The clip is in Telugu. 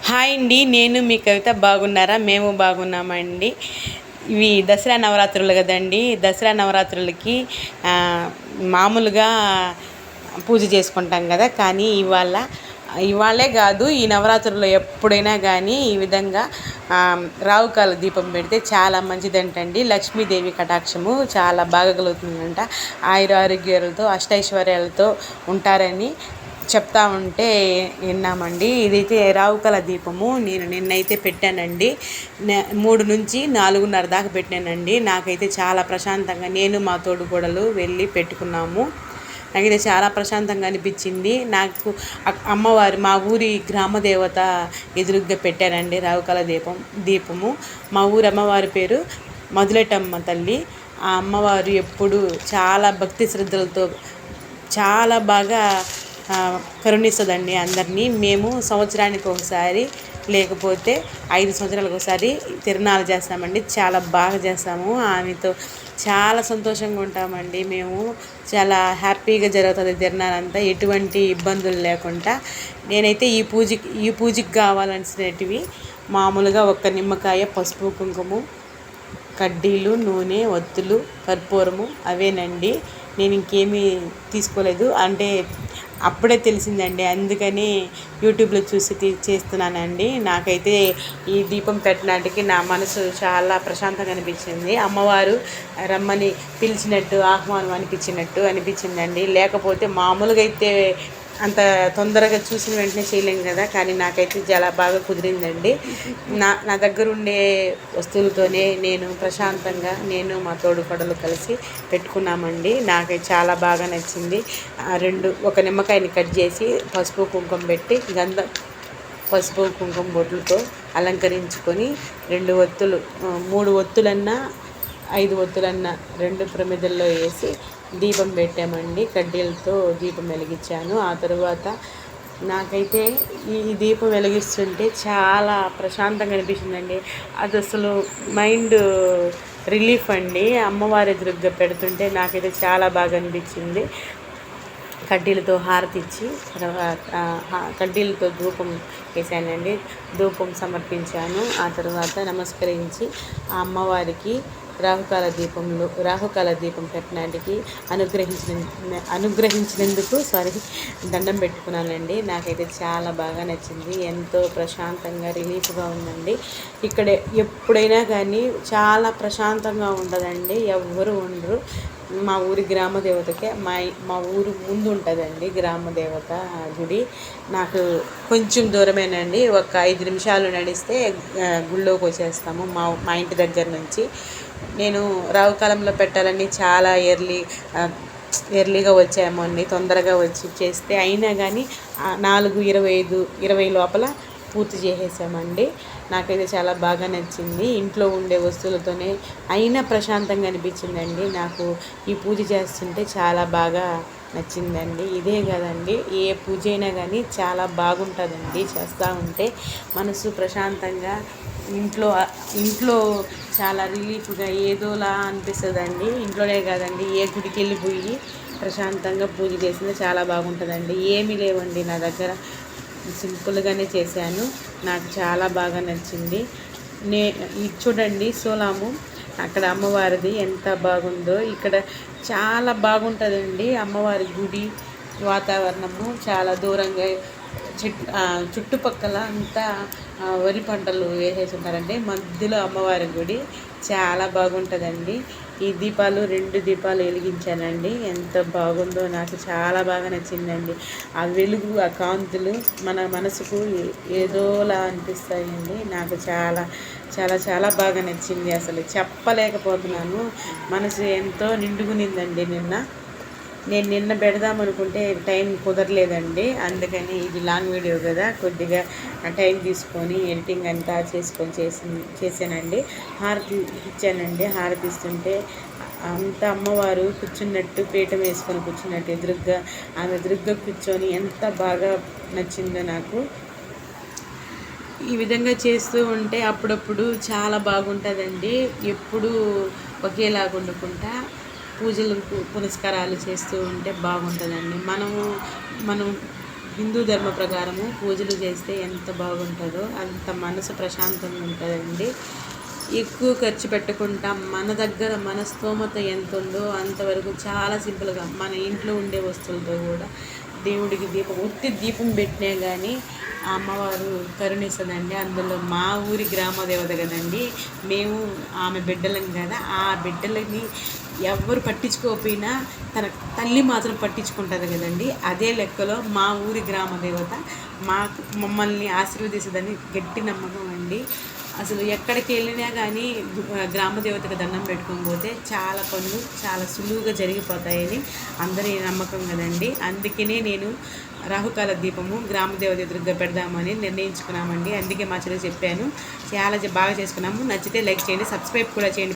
హాయ్ అండి, నేను మీ కవిత. బాగున్నారా? మేము బాగున్నామండి. ఇవి దసరా నవరాత్రులు కదండి. దసరా నవరాత్రులకి మామూలుగా పూజ చేసుకుంటాం కదా, కానీ ఇవాళే కాదు, ఈ నవరాత్రుల్లో ఎప్పుడైనా కానీ ఈ విధంగా రావుకాల దీపం పెడితే చాలా మంచిదంటండి. లక్ష్మీదేవి కటాక్షము చాలా బాగా కలుగుతుందంట. ఆయురారోగ్యాలతో అష్టైశ్వర్యాలతో ఉంటారని చెప్తా ఉంటే విన్నామండి. ఇదైతే రావుకల దీపము నేను నిన్నైతే పెట్టానండి. 3 నుంచి 4:30 దాకా పెట్టానండి. నాకైతే చాలా ప్రశాంతంగా, నేను మా తోడుకోడలు వెళ్ళి పెట్టుకున్నాము. నాకైతే చాలా ప్రశాంతంగా అనిపించింది. నాకు అమ్మవారు మా ఊరి గ్రామదేవత ఎదురుగ్గా పెట్టానండి రావుకల దీపము. మా ఊరి అమ్మవారి పేరు మధులెటమ్మ తల్లి. ఆ అమ్మవారు ఎప్పుడు చాలా భక్తి శ్రద్ధలతో చాలా బాగా కరుణిస్తుందండి అందరినీ. మేము సంవత్సరానికి ఒకసారి, లేకపోతే 5 సంవత్సరాలకు ఒకసారి తిరునాళ్ళు చేస్తామండి. చాలా బాగా చేస్తాము. ఆమెతో చాలా సంతోషంగా ఉంటామండి. మేము చాలా హ్యాపీగా జరుగుతుంది తిరునాళ్ళంతా, ఎటువంటి ఇబ్బందులు లేకుండా. నేనైతే ఈ పూజకి కావాల్సినవి మామూలుగా ఒక్క నిమ్మకాయ, పసుపు, కుంకుమ, కడ్డీలు, నూనె, ఒత్తులు, కర్పూరము అవేనండి. నేను ఇంకేమీ తీసుకోలేదు. అంటే అప్పుడే తెలిసిందండి, అందుకని యూట్యూబ్లో చూసి చేస్తున్నానండి. నాకైతే ఈ దీపం పెట్టడానికి నా మనసు చాలా ప్రశాంతంగా అనిపించింది. అమ్మవారు రమ్మని పిలిచినట్టు, ఆహ్వానం అనిపించిందండి. లేకపోతే మామూలుగా అయితే అంత తొందరగా చూసిన వెంటనే చేయలేం కదా, కానీ నాకైతే చాలా బాగా కుదిరిందండి. నా దగ్గర ఉండే వస్తువులతోనే నేను ప్రశాంతంగా, నేను మా తోడుకోడలు కలిసి పెట్టుకున్నామండి. నాకైతే చాలా బాగా నచ్చింది. ఒక నిమ్మకాయని కట్ చేసి పసుపు కుంకుమ పెట్టి పసుపు కుంకుమ బొట్లతో అలంకరించుకొని 2 ఒత్తులు, 3 ఒత్తులన్నా 5 ఒత్తులన్నా 2 ప్రమిదల్లో వేసి దీపం పెట్టామండి. కడ్డీలతో దీపం వెలిగించాను. ఆ తరువాత నాకైతే ఈ దీపం వెలిగిస్తుంటే చాలా ప్రశాంతంగా అనిపించిందండి. అది అసలు మైండ్ రిలీఫ్ అండి. అమ్మవారి ఎదురుగ్గా పెడుతుంటే నాకైతే చాలా బాగా అనిపించింది. కడ్డీలతో హారతి ఇచ్చి కడ్డీలతో ధూపం వేసానండి. ధూపం సమర్పించాను. ఆ తర్వాత నమస్కరించి ఆ అమ్మవారికి రాహుకాల దీపం పెట్టడానికి అనుగ్రహించినందుకు దండం పెట్టుకున్నానండి. నాకైతే చాలా బాగా నచ్చింది. ఎంతో ప్రశాంతంగా, రిలీఫ్గా ఉందండి. ఇక్కడ ఎప్పుడైనా కానీ చాలా ప్రశాంతంగా ఉంటుందండి. ఎవ్వరు ఉండరు. మా ఊరి గ్రామదేవతకే మా ఊరు ముందు ఉంటుందండి గ్రామదేవత గుడి. నాకు కొంచెం దూరమేనండి. ఒక 5 నిమిషాలు నడిస్తే గుళ్ళోకి వచ్చేస్తాము మా ఇంటి దగ్గర నుంచి. నేను రావుకాలంలో పెట్టాలని చాలా ఎర్లీగా వచ్చాము అండి. తొందరగా వచ్చి చేస్తే అయినా కానీ 4:25 లోపల పూర్తి చేసేసామండి. నాకైతే చాలా బాగా నచ్చింది. ఇంట్లో ఉండే వస్తువులతోనే అయినా ప్రశాంతంగా అనిపించిందండి. నాకు ఈ పూజ చేస్తుంటే చాలా బాగా నచ్చిందండి. ఇదే కదండి, ఏ పూజ అయినా కానీ చాలా బాగుంటుందండి. చేస్తూ ఉంటే మనసు ప్రశాంతంగా, ఇంట్లో చాలా రిలీఫ్గా ఏదోలా అనిపిస్తుందండి. ఇంట్లోనే కాదండి, ఏ గుడికి వెళ్ళిపోయి ప్రశాంతంగా పూజ చేసినా చాలా బాగుంటుందండి. ఏమీ లేవండి నా దగ్గర, సింపుల్గానే చేశాను. నాకు చాలా బాగా నచ్చింది. ఇది చూడండి, సోలాము అక్కడ అమ్మవారిది ఎంత బాగుందో. ఇక్కడ చాలా బాగుంటుందండి అమ్మవారి గుడి. వాతావరణము చాలా దూరంగా చుట్టుపక్కల అంతా వరి పంటలు వేసేసి ఉంటారండి. మధ్యలో అమ్మవారి గుడి చాలా బాగుంటుందండి. ఈ 2 దీపాలు వెలిగించానండి. ఎంత బాగుందో, నాకు చాలా బాగా నచ్చిందండి. ఆ వెలుగు, ఆ కాంతులు మన మనసుకు ఏదోలా అనిపిస్తాయండి. నాకు చాలా చాలా చాలా బాగా నచ్చింది. అసలు చెప్పలేకపోతున్నాను. మనసు ఎంతో నిండుగునిందండి. నిన్న పెడదామనుకుంటే టైం కుదరలేదండి. అందుకని ఇది లాంగ్ వీడియో కదా, కొద్దిగా టైం తీసుకొని ఎడిటింగ్ అంతా చేశానండి. హారతి ఇచ్చానండి. హారతి ఇస్తుంటే అంత అమ్మవారు కూర్చున్నట్టు, పీఠం వేసుకొని కూర్చున్నట్టు ఆమె ఎదురుగ్గా కూర్చొని ఎంత బాగా నచ్చిందో నాకు. ఈ విధంగా చేస్తూ ఉంటే అప్పుడప్పుడు చాలా బాగుంటుందండి. ఎప్పుడూ ఒకేలాగా ఉండకుండా పూజలు పునస్కారాలు చేస్తూ ఉంటే బాగుంటుందండి. మనం హిందూ ధర్మ ప్రకారము పూజలు చేస్తే ఎంత బాగుంటుందో అంత మనసు ప్రశాంతంగా ఉంటుందండి. ఎక్కువ ఖర్చు పెట్టకుండా మన దగ్గర మన స్తోమత ఎంత ఉందో అంతవరకు చాలా సింపుల్గా మన ఇంట్లో ఉండే వస్తువులతో కూడా దేవుడికి దీపం పెట్టినా కానీ ఆ అమ్మవారు కరుణిస్తుందండి. అందులో మా ఊరి గ్రామ దేవత కదండి, మేము ఆమె బిడ్డలం కదా, ఆ బిడ్డలని ఎవరు పట్టించుకోకపోయినా తన తల్లి మాత్రం పట్టించుకుంటుంది కదండి. అదే లెక్కలో మా ఊరి గ్రామ దేవత మమ్మల్ని ఆశీర్వదిస్తుందని గట్టి నమ్మకం అండి. అసలు ఎక్కడికి వెళ్ళినా కానీ గ్రామ దేవతకు దండం పెట్టుకొని పోతే చాలా పనులు చాలా సులువుగా జరిగిపోతాయని అందరి నమ్మకం కదండి. అందుకనే నేను రాహుకాల దీపము గ్రామ దేవత ఎదురుగా పెడదామని నిర్ణయించుకున్నామండి. అందుకే మా చెల్లి చెప్పాను, చాలా బాగా చేసుకున్నాము. నచ్చితే లైక్ చేయండి, సబ్స్క్రైబ్ కూడా చేయండి.